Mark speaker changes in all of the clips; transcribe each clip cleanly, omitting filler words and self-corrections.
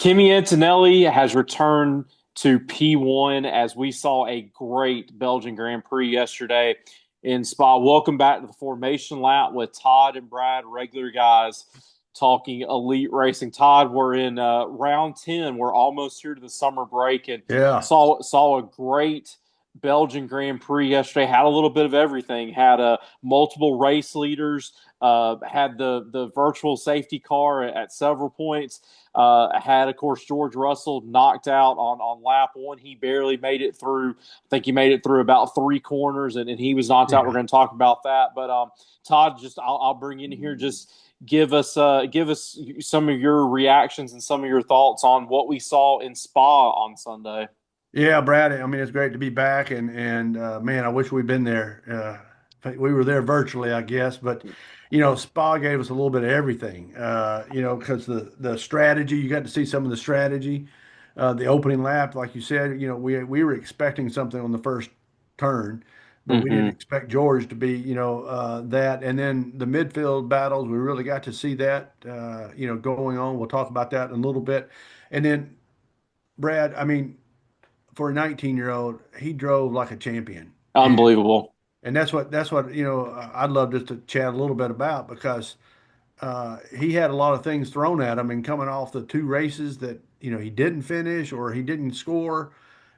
Speaker 1: Kimi Antonelli has returned to P1 as we saw a great Belgian Grand Prix yesterday in Spa. Welcome back to the Formation Lap with Todd and Brad, regular guys talking elite racing. Todd, we're in round 10. We're almost here to the summer break and
Speaker 2: Yeah,
Speaker 1: saw a great Belgian Grand Prix yesterday. Had a little bit of everything. Had multiple race leaders. Had the virtual safety car at several points. Had, of course, George Russell knocked out on lap one. He barely made it through. I think he made it through about three corners, and he was knocked out. We're
Speaker 2: yeah.
Speaker 1: going to talk about that. But Todd, I'll bring you in here. Just give us some of your reactions and some of your thoughts on what we saw in Spa on Sunday.
Speaker 2: Yeah, Brad. I mean, it's great to be back, and man, I wish we'd been there. We were there virtually, I guess, but Spa gave us a little bit of everything. Because the strategy, you got to see some of the strategy. The opening lap, like you said, we were expecting something on the first turn, but we didn't
Speaker 1: Mm-hmm.
Speaker 2: expect George to be, that. And then the midfield battles, we really got to see that, going on. We'll talk about that in a little bit, and then Brad, I mean, for a 19-year-old, he drove like a champion.
Speaker 1: Unbelievable.
Speaker 2: And that's what I'd love just to chat a little bit about because he had a lot of things thrown at him and coming off the two races that he didn't finish or he didn't score,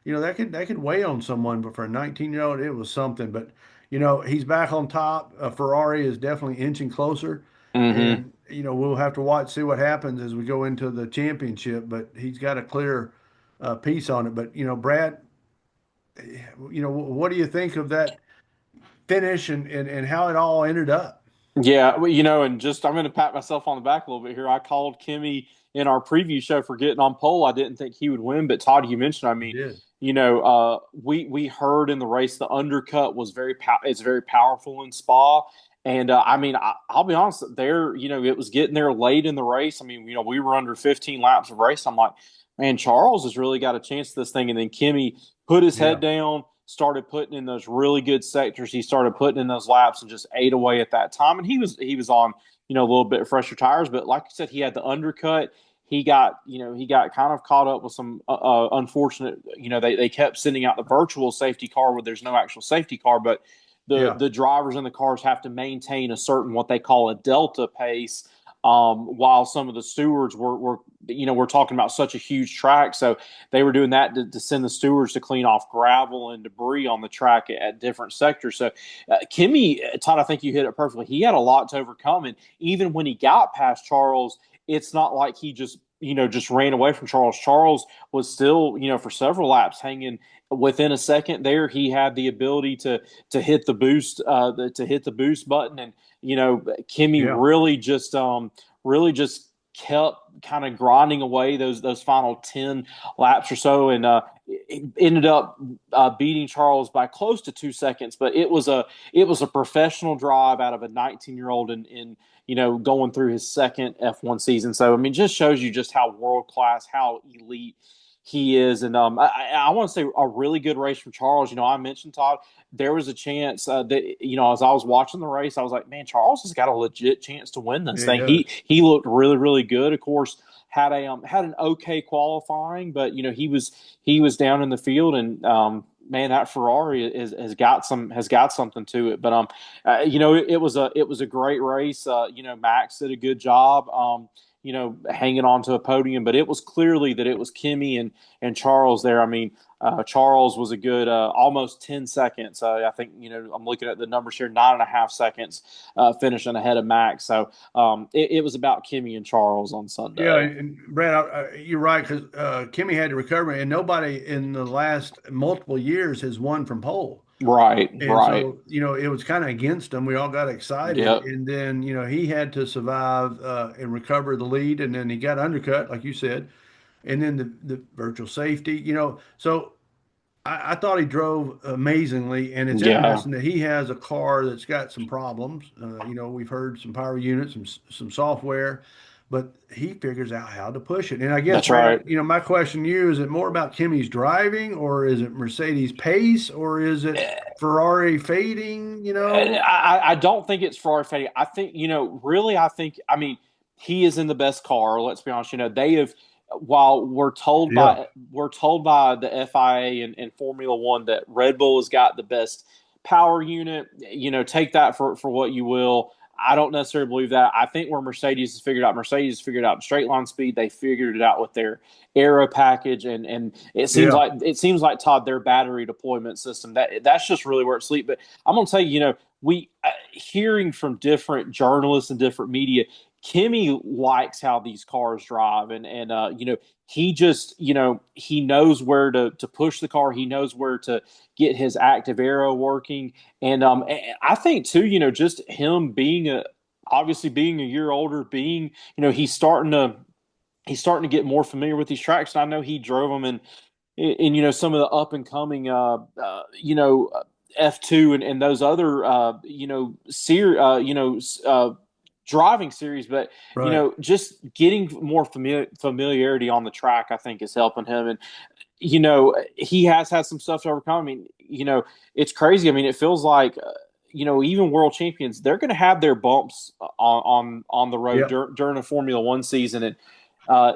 Speaker 2: that could weigh on someone. But for a 19-year-old, it was something. But he's back on top. Ferrari is definitely inching closer,
Speaker 1: Mm-hmm.
Speaker 2: and we'll have to see what happens as we go into the championship. But he's got a clear piece on it. But Brad, what do you think of that finish and how it all ended up?
Speaker 1: Yeah, well, and just I'm going to pat myself on the back a little bit here. I called Kimmy in our preview show for getting on pole. I didn't think he would win, but Todd, you mentioned, I
Speaker 2: He
Speaker 1: mean,
Speaker 2: did.
Speaker 1: we heard in the race the undercut was it's very powerful in Spa, and I mean, I'll be honest, there, it was getting there late in the race. I mean, we were under 15 laps of race. I'm like, man, Charles has really got a chance at this thing, and then Kimmy put his head
Speaker 2: Yeah.
Speaker 1: down, started putting in those really good sectors. He started putting in those laps and just ate away at that time. And he was on a little bit fresher tires, but like I said, he had the undercut. He got kind of caught up with some unfortunate. They kept sending out the virtual safety car where there's no actual safety car, but the
Speaker 2: Yeah.
Speaker 1: the drivers in the cars have to maintain a certain what they call a delta pace. While some of the stewards we're talking about such a huge track, so they were doing that to send the stewards to clean off gravel and debris on the track at different sectors. So, Kimmy, Todd, I think you hit it perfectly. He had a lot to overcome, and even when he got past Charles, it's not like he just ran away from Charles. Charles was still, for several laps hanging within a second there. He had the ability to hit the boost, to hit the boost button, and Kimmy
Speaker 2: Yeah.
Speaker 1: really just kept kind of grinding away those final 10 laps or so, and it ended up beating Charles by close to 2 seconds. But it was a professional drive out of a 19-year-old in going through his second F1 season. So I mean, just shows you just how world class, how elite he is. And I want to say a really good race from Charles. I mentioned, Todd, there was a chance that as I was watching the race, I was like, man, Charles has got a legit chance to win this
Speaker 2: Yeah, he
Speaker 1: thing.
Speaker 2: does.
Speaker 1: He looked really really good. Of course, had an okay qualifying, but he was down in the field, and man, that Ferrari has got something to it. But it was a great race. Max did a good job. Hanging on to a podium, but it was clearly that it was Kimmy and Charles there. I mean, Charles was a good almost 10 seconds. I think, I'm looking at the numbers here, 9.5 seconds finishing ahead of Max. So it was about Kimmy and Charles on
Speaker 2: Yeah,
Speaker 1: Sunday.
Speaker 2: and Brad, you're right because Kimmy had to recover, and nobody in the last multiple years has won from pole.
Speaker 1: Right,
Speaker 2: And
Speaker 1: right.
Speaker 2: so, it was kind of against him. We all got excited.
Speaker 1: Yep.
Speaker 2: And then, he had to survive and recover the lead. And then he got undercut, like you said. And then the virtual safety, So I thought he drove amazingly. And it's
Speaker 1: Yeah.
Speaker 2: interesting that he has a car that's got some problems. We've heard some power units, some software, but he figures out how to push it. And I guess,
Speaker 1: That's
Speaker 2: Brad,
Speaker 1: right.
Speaker 2: my question to you, is it more about Kimmy's driving or is it Mercedes pace or is it Ferrari fading,
Speaker 1: I don't think it's Ferrari fading. I think, really, I mean, he is in the best car. Let's be honest. They have while
Speaker 2: Yeah.
Speaker 1: we're told by the FIA and Formula One that Red Bull has got the best power unit, take that for what you will. I don't necessarily believe that. I think where Mercedes has figured out straight line speed. They figured it out with their aero package, and
Speaker 2: Yeah.
Speaker 1: it seems like Todd, their battery deployment system, that's just really where it's sleep. But I'm gonna tell you, we hearing from different journalists and different media, Kimi likes how these cars drive, and he just he knows where to push the car. He knows where to get his active aero working, and I think too, just him being obviously being a year older, being he's starting to get more familiar with these tracks. And I know he drove them in some of the up and coming F2 and those other driving series, but
Speaker 2: Right.
Speaker 1: just getting more familiarity on the track, I think, is helping him. And he has had some stuff to overcome. I mean, it's crazy. I mean, it feels like even world champions, they're going to have their bumps on the road
Speaker 2: Yeah.
Speaker 1: during a Formula One season. And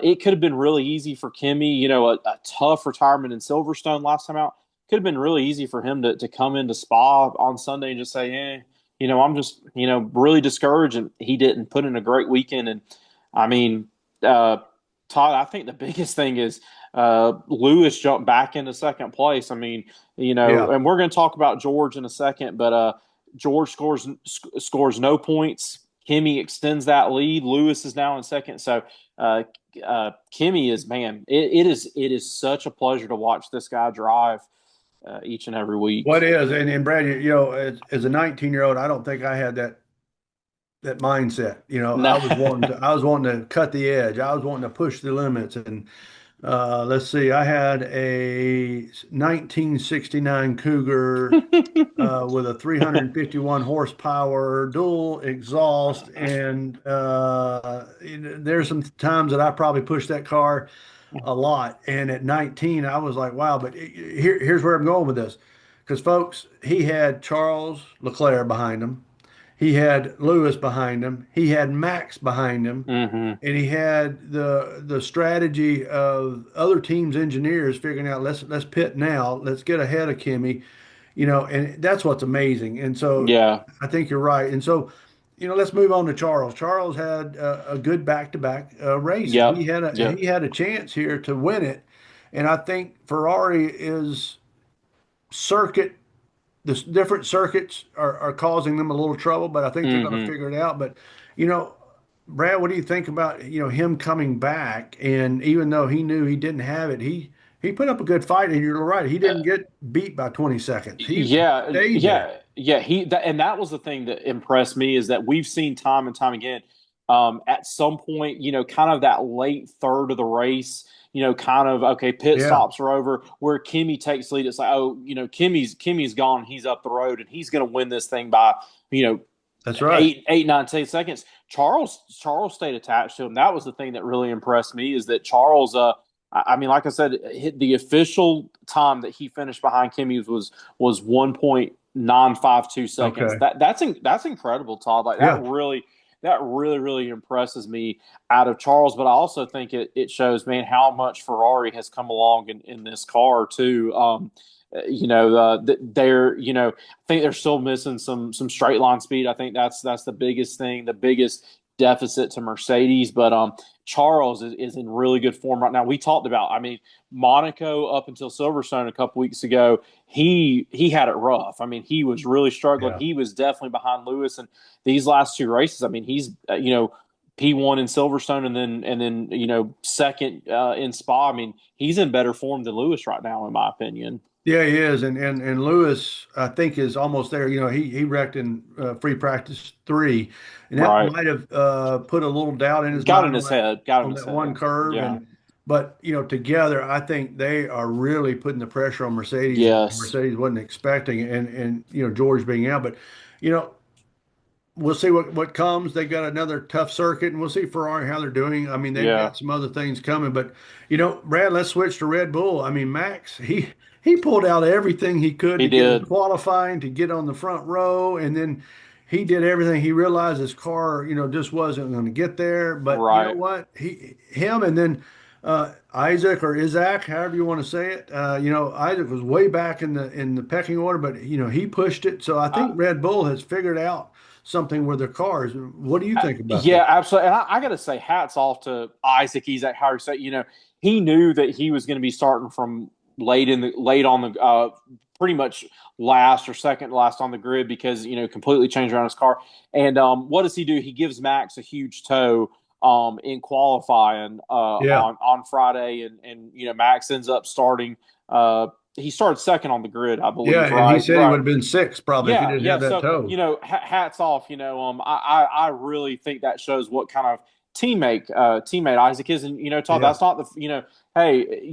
Speaker 1: it could have been really easy for Kimi, a tough retirement in Silverstone last time out. Could have been really easy for him to come into Spa on Sunday and just say, I'm just, really discouraged. And he didn't put in a great weekend. And I mean, Todd, I think the biggest thing is Lewis jumped back into second place. I mean,
Speaker 2: Yeah.
Speaker 1: and we're going to talk about George in a second, but George scores no points. Kimi extends that lead. Lewis is now in second. So Kimi is, man, it is such a pleasure to watch this guy drive each and every
Speaker 2: What
Speaker 1: week.
Speaker 2: is, and Brad, as a 19-year-old, I don't think I had that mindset.
Speaker 1: No.
Speaker 2: I was wanting to cut the edge. I was wanting to push the limits. And let's see, I had a 1969 Cougar with a 351 horsepower dual exhaust, and there's some times that I probably pushed that car a lot. And at 19, I was like, wow. But here's where I'm going with this, because folks, he had Charles Leclerc behind him. He had Lewis behind him. He had Max behind him,
Speaker 1: Hmm.
Speaker 2: and he had the strategy of other teams' engineers figuring out let's pit now, let's get ahead of Kimmy, and that's what's amazing. And so
Speaker 1: Yeah.
Speaker 2: I think you're right. And so let's move on to Charles. Charles had a good back-to-back races.
Speaker 1: Yep.
Speaker 2: He
Speaker 1: Yep.
Speaker 2: had a chance here to win it, and I think Ferrari is circuit the different circuits are causing them a little trouble, but I think they're going to
Speaker 1: Hmm.
Speaker 2: figure it out. But you know, Brad, what do you think about him coming back? And even though he knew he didn't have it, he put up a good fight. And you're right, he didn't get beat by 20 seconds. He
Speaker 1: Yeah,
Speaker 2: stayed there.
Speaker 1: yeah. And that was the thing that impressed me is that we've seen time and time again. At some point, kind of that late third of the race, kind of okay, pit
Speaker 2: Yeah,
Speaker 1: stops are over, where Kimi takes lead. It's like, oh, Kimi's gone, he's up the road, and he's going to win this thing by you know
Speaker 2: that's right.
Speaker 1: 8, 9, 10 seconds. Charles stayed attached to him. That was the thing that really impressed me is that Charles. I mean, like I said, the official time that he finished behind Kimi was 1.952 seconds.
Speaker 2: Okay.
Speaker 1: That's incredible, Todd. Like
Speaker 2: Yeah.
Speaker 1: that really impresses me out of Charles. But I also think it shows, man, how much Ferrari has come along in this car too. They're I think they're still missing some straight line speed. I think that's the biggest thing, the biggest deficit to Mercedes. But Charles is in really good form right now. We talked about, I mean, Monaco up until Silverstone a couple weeks ago, he had it rough. I mean, he was really struggling.
Speaker 2: Yeah.
Speaker 1: He was definitely behind Lewis, and these last two races, I mean, he's P1 in Silverstone and then second in Spa. I mean, he's in better form than Lewis right now, in my opinion.
Speaker 2: Yeah, he is, and Lewis, I think, is almost there. He wrecked in free practice three, and that
Speaker 1: Right.
Speaker 2: might have put a little doubt in his
Speaker 1: Got in
Speaker 2: mind
Speaker 1: his head. Got in
Speaker 2: on
Speaker 1: his
Speaker 2: that one
Speaker 1: head.
Speaker 2: curve.
Speaker 1: Yeah.
Speaker 2: But together, I think they are really putting the pressure on Mercedes that
Speaker 1: Yes.
Speaker 2: Mercedes wasn't expecting, and George being out. But you know, we'll see what comes. They got another tough circuit, and we'll see Ferrari how they're doing. I mean, they've
Speaker 1: Yeah.
Speaker 2: got some other things coming, but Brad, let's switch to Red Bull. I mean, Max, he pulled out everything he could
Speaker 1: He
Speaker 2: to get in
Speaker 1: did.
Speaker 2: qualifying, to get on the front row, and then he did everything. He realized his car, just wasn't going to get there. But you know
Speaker 1: Right.
Speaker 2: what? Him, and then Isaac or Isaac, however you want to say it. Isaac was way back in the pecking order, but he pushed it. So I think
Speaker 1: I,
Speaker 2: Red Bull has figured out something with their cars. What do you think about
Speaker 1: Yeah,
Speaker 2: that?
Speaker 1: absolutely. And I got to say, hats off to Isaac. He's at Harry. So, he knew that he was going to be starting from late on the pretty much last or second last on the grid because completely changed around his car. And what does he do? He gives Max a huge tow in qualifying
Speaker 2: Yeah.
Speaker 1: on Friday, and Max ends up starting. He started second on the grid, I
Speaker 2: Yeah.
Speaker 1: believe.
Speaker 2: And he
Speaker 1: Right,
Speaker 2: said he would
Speaker 1: right.
Speaker 2: have been six probably if he
Speaker 1: Yeah,
Speaker 2: didn't
Speaker 1: yeah.
Speaker 2: have that
Speaker 1: So
Speaker 2: toe.
Speaker 1: hats off. I really think that shows what kind of teammate Isaac is, and Todd.
Speaker 2: Yeah.
Speaker 1: That's not the hey,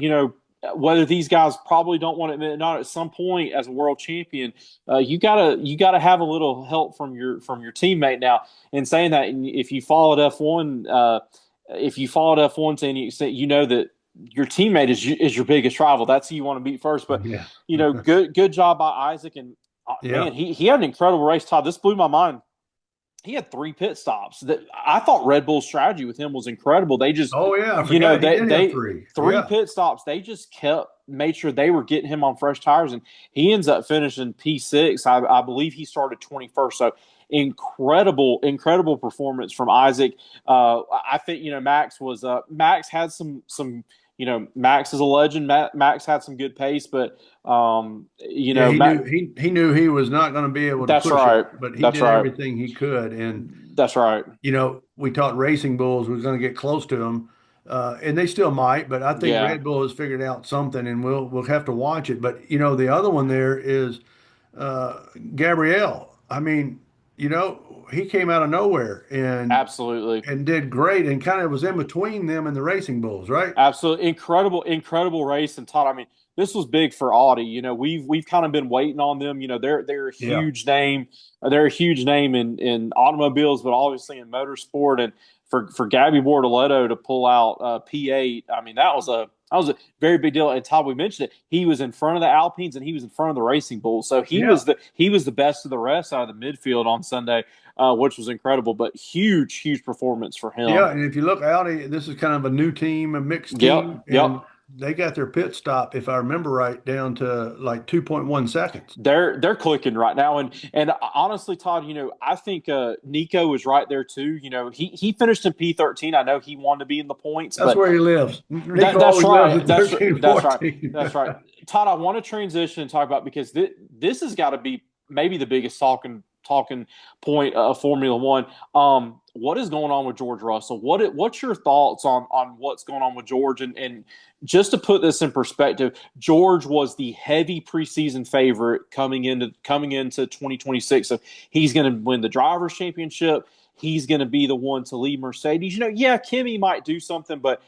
Speaker 1: whether these guys probably don't want to admit it, not at some point as a world champion, you gotta have a little help from your teammate. Now, in saying that, if you followed F1, to any extent, you know that your teammate is your biggest rival. That's who you want to beat first. But
Speaker 2: Yeah.
Speaker 1: good job by Isaac, and man,
Speaker 2: Yeah.
Speaker 1: he had an incredible race. Todd, this blew my mind. He had three pit stops. That I thought Red Bull's strategy with him was incredible. They just,
Speaker 2: Oh yeah. I forgot he did have
Speaker 1: they
Speaker 2: three.
Speaker 1: three
Speaker 2: Yeah.
Speaker 1: pit stops. They just made sure they were getting him on fresh tires, and he ends up finishing P6. I believe he started 21st. So incredible performance from Isaac. I think Max had some. Max is a legend. Max had some good pace, but
Speaker 2: Yeah,
Speaker 1: Max.
Speaker 2: he knew he was not going to be able to
Speaker 1: That's
Speaker 2: push it,
Speaker 1: right.
Speaker 2: but he
Speaker 1: That's
Speaker 2: did
Speaker 1: right.
Speaker 2: everything he could. And
Speaker 1: That's right.
Speaker 2: we thought Racing Bulls was going to get close to him, and they still might. But I think
Speaker 1: Yeah.
Speaker 2: Red Bull has figured out something, and we'll have to watch it. But the other one there is uh, Gabrielle. I mean, he came out of nowhere
Speaker 1: Absolutely.
Speaker 2: and did great, and kind of was in between them and the Racing Bulls, right?
Speaker 1: Absolutely incredible race. And Todd, I mean, this was big for Audi. We've kind of been waiting on them. They're a
Speaker 2: Yeah.
Speaker 1: huge name. They're a huge name in automobiles, but obviously in motorsport. And for Gabby Bortoleto to pull out P8, I mean, that was a very big deal. And Todd, we mentioned it. He was in front of the Alpines and he was in front of the Racing Bulls. So
Speaker 2: Yeah.
Speaker 1: he was the best of the rest out of the midfield on Sunday, which was incredible. But huge performance for him.
Speaker 2: Yeah, and if you look, Audi, this is kind of a new team, a mixed team,
Speaker 1: Yep,
Speaker 2: and
Speaker 1: yep.
Speaker 2: they got their pit stop, if I remember right, down to like 2.1 seconds.
Speaker 1: They're clicking right now, and honestly, Todd, I think Nico was right there too. He finished in P13. I know he wanted to be in the points,
Speaker 2: That's
Speaker 1: but
Speaker 2: where he lives. Nico
Speaker 1: that's
Speaker 2: always lives
Speaker 1: right.
Speaker 2: at 13,
Speaker 1: That's right.
Speaker 2: 14.
Speaker 1: That's right. Todd, I want to transition and talk about because this has got to be maybe the biggest talking point of Formula One. What is going on with George Russell? What's your thoughts on what's going on with George? And just to put this in perspective, George was the heavy preseason favorite coming into 2026. So he's going to win the drivers' championship. He's going to be the one to lead Mercedes. Yeah, Kimi might do something, but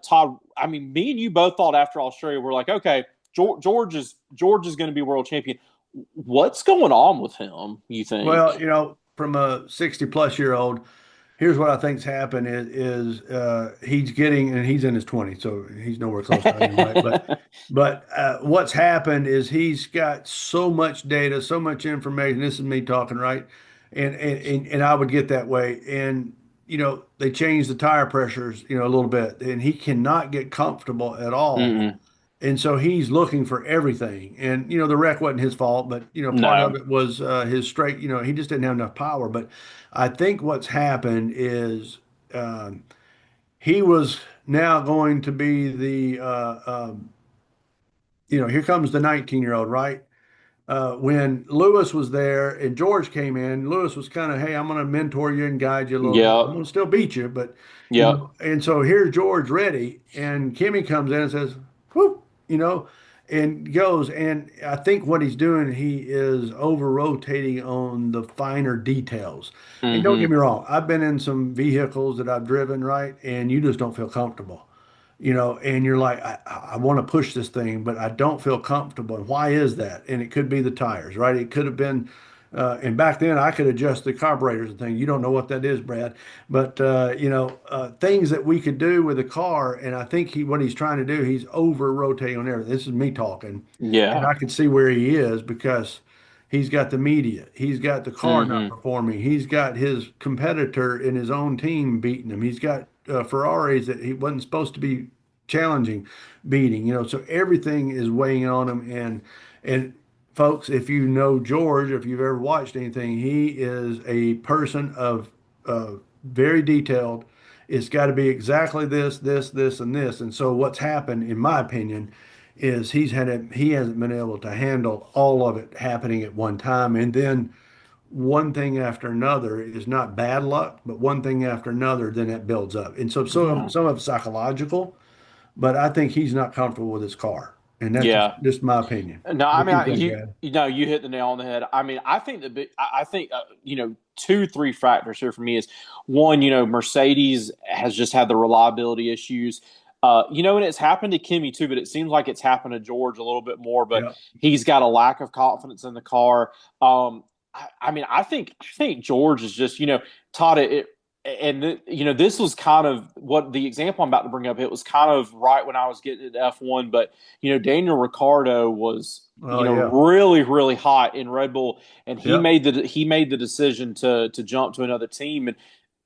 Speaker 1: Todd, I mean, me and you both thought after Australia, we're like, okay, George is going to be world champion. What's going on with him, you think?
Speaker 2: Well, from a 60 plus year old, here's what I think's happened is he's getting, and he's in his 20s, so he's nowhere close to him, right? But what's happened is he's got so much data, so much information. This is me talking, right? And I would get that way. And they changed the tire pressures, a little bit, and he cannot get comfortable at all.
Speaker 1: Mm-mm.
Speaker 2: And so he's looking for everything. And, the wreck wasn't his fault, but, part of
Speaker 1: No.
Speaker 2: it was his straight, he just didn't have enough power. But I think what's happened is he was now going to be here comes the 19-year-old, right? When Lewis was there and George came in, Lewis was kind of, hey, I'm going to mentor you and guide you a little bit. I'm
Speaker 1: Yep.
Speaker 2: going to still beat you, but
Speaker 1: Yep.
Speaker 2: and so here's George ready, and Kimmy comes in and says, whoop, and goes. And I think what he's doing, he is over rotating on the finer details. And don't get
Speaker 1: Mm-hmm.
Speaker 2: me wrong, I've been in some vehicles that I've driven, right, and you just don't feel comfortable. And you're like, I want to push this thing, but I don't feel comfortable. And why is that? And it could be the tires, right? It could have been, and back then I could adjust the carburetors and things. You don't know what that is, Brad, but things that we could do with a car. And I think what he's trying to do, he's over rotating on everything. This is me talking, and
Speaker 1: Yeah.
Speaker 2: I can see where he is because he's got the media, he's got the car not
Speaker 1: Mm-hmm.
Speaker 2: performing, he's got his competitor in his own team beating him, he's got Ferraris that he wasn't supposed to be challenging beating, so everything is weighing on him. And folks, if you know George, if you've ever watched anything, he is a person of very detailed. It's got to be exactly this, this, this, and this. And so what's happened, in my opinion, is he hasn't been able to handle all of it happening at one time. And then one thing after another is not bad luck, but one thing after another, then it builds up. And so
Speaker 1: Yeah.
Speaker 2: some of it's psychological, but I think he's not comfortable with his car. And that's
Speaker 1: Yeah.
Speaker 2: just my opinion.
Speaker 1: No, I
Speaker 2: What
Speaker 1: mean,
Speaker 2: do you think, Brad?
Speaker 1: you know, you hit the nail on the head. I mean, I think I think two, three factors here for me is one, Mercedes has just had the reliability issues. And it's happened to Kimi too, but it seems like it's happened to George a little bit more. But
Speaker 2: Yeah.
Speaker 1: he's got a lack of confidence in the car. I mean, I think George is just, Todd. This was kind of what the example I'm about to bring up. It was kind of right when I was getting into F1, but Daniel Ricciardo was
Speaker 2: Oh, yeah.
Speaker 1: really really hot in Red Bull, and
Speaker 2: Yep.
Speaker 1: he made the decision to jump to another team, and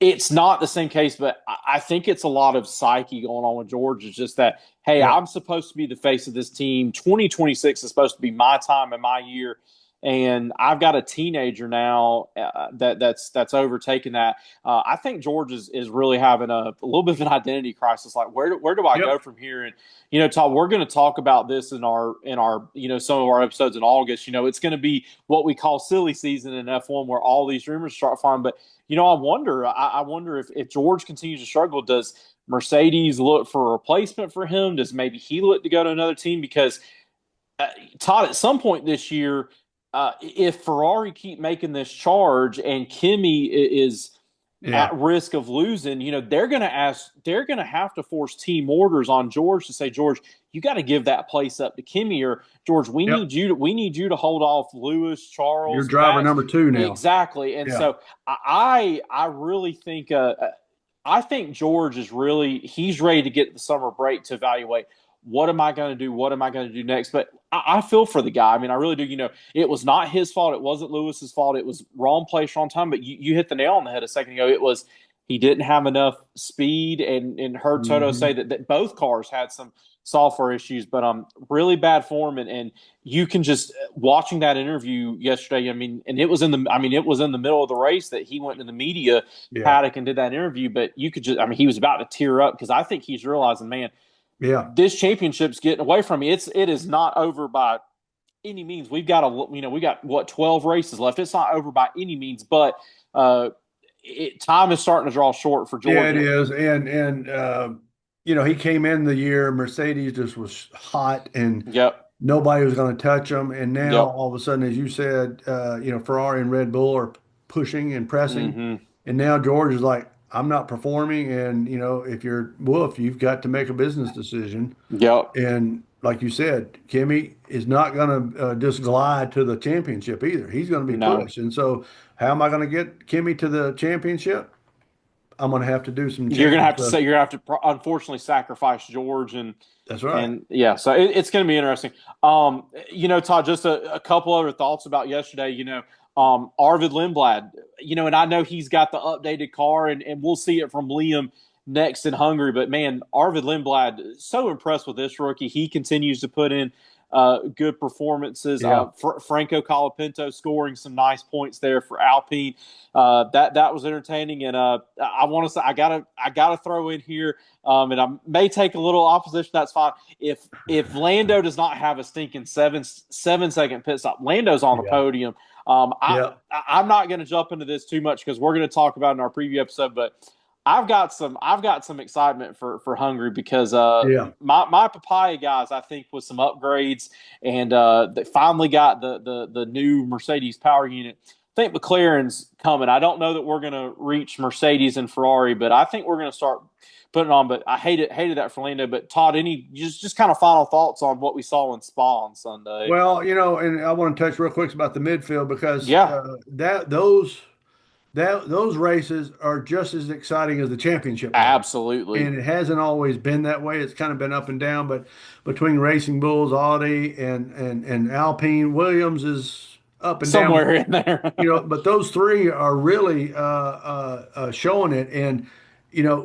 Speaker 1: it's not the same case, but I think it's a lot of psyche going on with George. It's just that, hey,
Speaker 2: Yep.
Speaker 1: I'm supposed to be the face of this team. 2026 is supposed to be my time and my year, and I've got a teenager now that's overtaken that. I think George is really having a little bit of an identity crisis. Like, where do I go
Speaker 2: Yep.
Speaker 1: from here? And Todd, we're going to talk about this in our some of our episodes in August. It's going to be what we call silly season in F1, where all these rumors start flying. But I wonder if George continues to struggle, does Mercedes look for a replacement for him? Does maybe he look to go to another team? Because Todd, at some point this year, if Ferrari keep making this charge and Kimi is at
Speaker 2: Yeah.
Speaker 1: risk of losing, they're going to have to force team orders on George to say, George, you got to give that place up to Kimi, or George,
Speaker 2: Yep.
Speaker 1: we need you to hold off Lewis,
Speaker 2: You're
Speaker 1: Charles,
Speaker 2: driver
Speaker 1: Max.
Speaker 2: number two now.
Speaker 1: Exactly. And
Speaker 2: Yeah.
Speaker 1: so I really think I think George is he's ready to get the summer break to evaluate what am I going to do? What am I going to do next? But I feel for the guy. I mean, I really do. It was not his fault. It wasn't Lewis's fault. It was wrong place, wrong time. But you hit the nail on the head a second ago. It was he didn't have enough speed, and heard Toto
Speaker 2: Hmm.
Speaker 1: say that both cars had some software issues, but really bad form. And you can just watching that interview yesterday. I mean, and it was in the middle of the race that he went to the media
Speaker 2: Yeah.
Speaker 1: paddock and did that interview. But you could just, I mean, he was about to tear up because I think he's realizing, man,
Speaker 2: Yeah.
Speaker 1: this championship's getting away from me. It is not over by any means. We got what 12 races left. It's not over by any means, but time is starting to draw short for
Speaker 2: Yeah, it
Speaker 1: Georgia.
Speaker 2: is. And he came in the year, Mercedes just was hot and
Speaker 1: Yep,
Speaker 2: nobody was going to touch them. And now
Speaker 1: yep,
Speaker 2: all of a sudden, as you said, Ferrari and Red Bull are pushing and pressing.
Speaker 1: mm-hmm,
Speaker 2: And now George is like, I'm not performing. And, if you're Wolf, you've got to make a business decision.
Speaker 1: yep.
Speaker 2: And like you said, Kimmy is not going to just glide to the championship either. He's going to be
Speaker 1: No,
Speaker 2: pushed. And so, how am I going to get Kimmy to the championship? I'm going to have to do some
Speaker 1: you're gonna
Speaker 2: changes.
Speaker 1: have to say you're gonna have to unfortunately sacrifice George
Speaker 2: That's right.
Speaker 1: and yeah, so it's going to be interesting. Todd, just a couple other thoughts about yesterday. Arvid Lindblad. And I know he's got the updated car, and we'll see it from Liam next in Hungary. But man, Arvid Lindblad, so impressed with this rookie. He continues to put in good performances.
Speaker 2: Yeah.
Speaker 1: Franco Colapinto scoring some nice points there for Alpine. That was entertaining, and I want to say I gotta throw in here, and I may take a little opposition. That's fine. If Lando does not have a stinking 7 second pit stop, Lando's on the
Speaker 2: Yeah.
Speaker 1: podium.
Speaker 2: Yeah.
Speaker 1: I'm not going to jump into this too much because we're going to talk about it in our preview episode, but I've got some excitement for Hungary because
Speaker 2: Yeah.
Speaker 1: my papaya guys, I think, with some upgrades, and they finally got the new Mercedes power unit. I think McLaren's coming. I don't know that we're going to reach Mercedes and Ferrari, but I think we're going to start putting on. But I hated that for Lando. But Todd, any just kind of final thoughts on what we saw in Spa on Sunday?
Speaker 2: Well, and I want to touch real quick about the midfield because
Speaker 1: Yeah,
Speaker 2: those races are just as exciting as the championship race.
Speaker 1: absolutely.
Speaker 2: And it hasn't always been that way. It's kind of been up and down, but between Racing Bulls, Audi, and Alpine, Williams is up and down.
Speaker 1: Somewhere in there.
Speaker 2: But those three are really showing it. And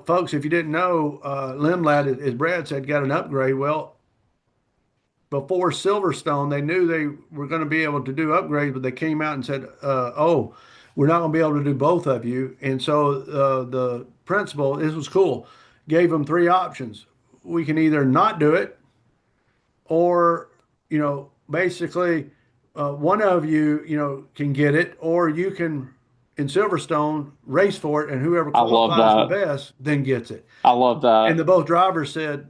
Speaker 2: folks, if you didn't know, Limblad, as Brad said, got an upgrade. Well, before Silverstone, they knew they were going to be able to do upgrades, but they came out and said, "Oh, we're not going to be able to do both of you." And so the principal, this was cool, gave them three options. We can either not do it, or basically, one of you, can get it, or you can in Silverstone race for it, and whoever
Speaker 1: I love
Speaker 2: qualifies the
Speaker 1: that.
Speaker 2: best then gets it.
Speaker 1: I love
Speaker 2: And
Speaker 1: that.
Speaker 2: the both drivers said,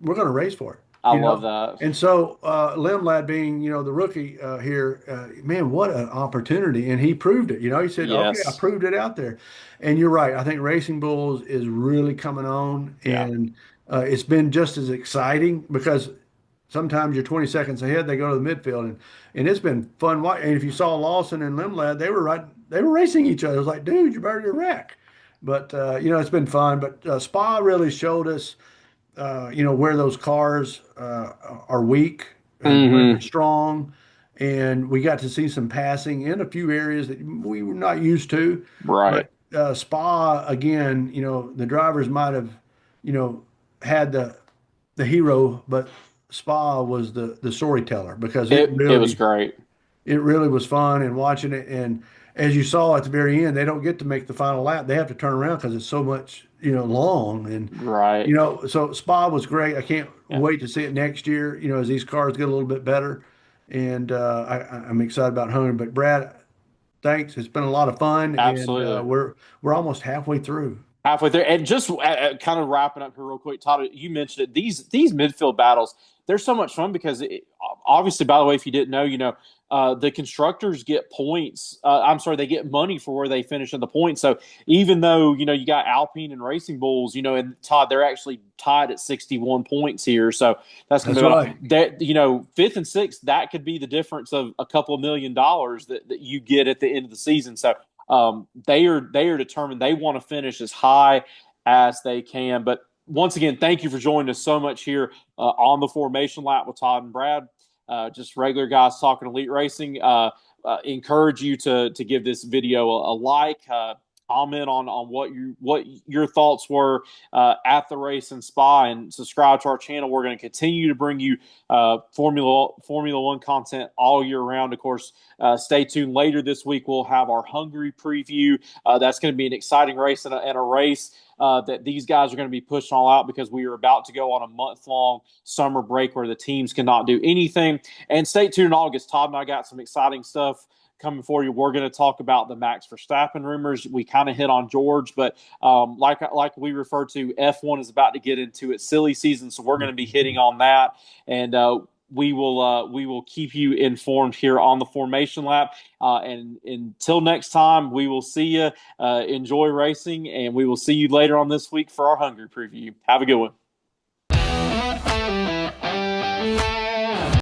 Speaker 2: "We're going to race for it,"
Speaker 1: I love that.
Speaker 2: And so Limblad being, the rookie here, man, what an opportunity! And he proved it. He said, "Okay, I
Speaker 1: Yes.
Speaker 2: proved it out there." And you're right. I think Racing Bulls is really coming on,
Speaker 1: Yeah.
Speaker 2: and it's been just as exciting because sometimes you're 20 seconds ahead, they go to the midfield, and it's been fun. And if you saw Lawson and Limblad, they were racing each other. It was like, dude, you're better to wreck. But it's been fun. But Spa really showed us where those cars are weak and where they're
Speaker 1: Hmm.
Speaker 2: strong. And we got to see some passing in a few areas that we were not used to.
Speaker 1: Right.
Speaker 2: But Spa, again, the drivers might have, had the hero, but Spa was the storyteller because
Speaker 1: It was great.
Speaker 2: it really was fun and watching it. And as you saw at the very end, they don't get to make the final lap. They have to turn around because it's so much, long. And,
Speaker 1: Right.
Speaker 2: so Spa was great. I can't
Speaker 1: Yeah.
Speaker 2: wait to see it next year, as these cars get a little bit better. And I'm excited about Hungary. But Brad, thanks. It's been a lot of fun. And
Speaker 1: Absolutely.
Speaker 2: we're almost halfway through.
Speaker 1: Halfway there, and just kind of wrapping up here real quick, Todd. You mentioned it. These midfield battles, they're so much fun because obviously, by the way, if you didn't know, the constructors get points. I'm sorry, they get money for where they finish in the points. So even though you got Alpine and Racing Bulls, and Todd, they're actually tied at 61 points here. So that's going to
Speaker 2: That's
Speaker 1: be
Speaker 2: right.
Speaker 1: that. Fifth and sixth, that could be the difference of a couple of $1 million that you get at the end of the season. So they are determined. They want to finish as high as they can. But once again, thank you for joining us so much here on the Formation Lap with Todd and Brad. Just regular guys talking elite racing. Encourage you to give this video a like. Comment on what your thoughts were at the race in Spa, and subscribe to our channel. We're going to continue to bring you Formula One content all year round. Of course, stay tuned. Later this week, we'll have our Hungary preview. That's going to be an exciting race and a race that these guys are going to be pushing all out because we are about to go on a month-long summer break where the teams cannot do anything. And stay tuned in August. Todd and I got some exciting stuff coming for you. We're going to talk about the Max Verstappen rumors. We kind of hit on George, but like we refer to, F1 is about to get into its silly season, so we're going to be hitting on that. And we will keep you informed here on the Formation Lap. And until next time, we will see you. Enjoy racing, and we will see you later on this week for our Hungary preview. Have a good one.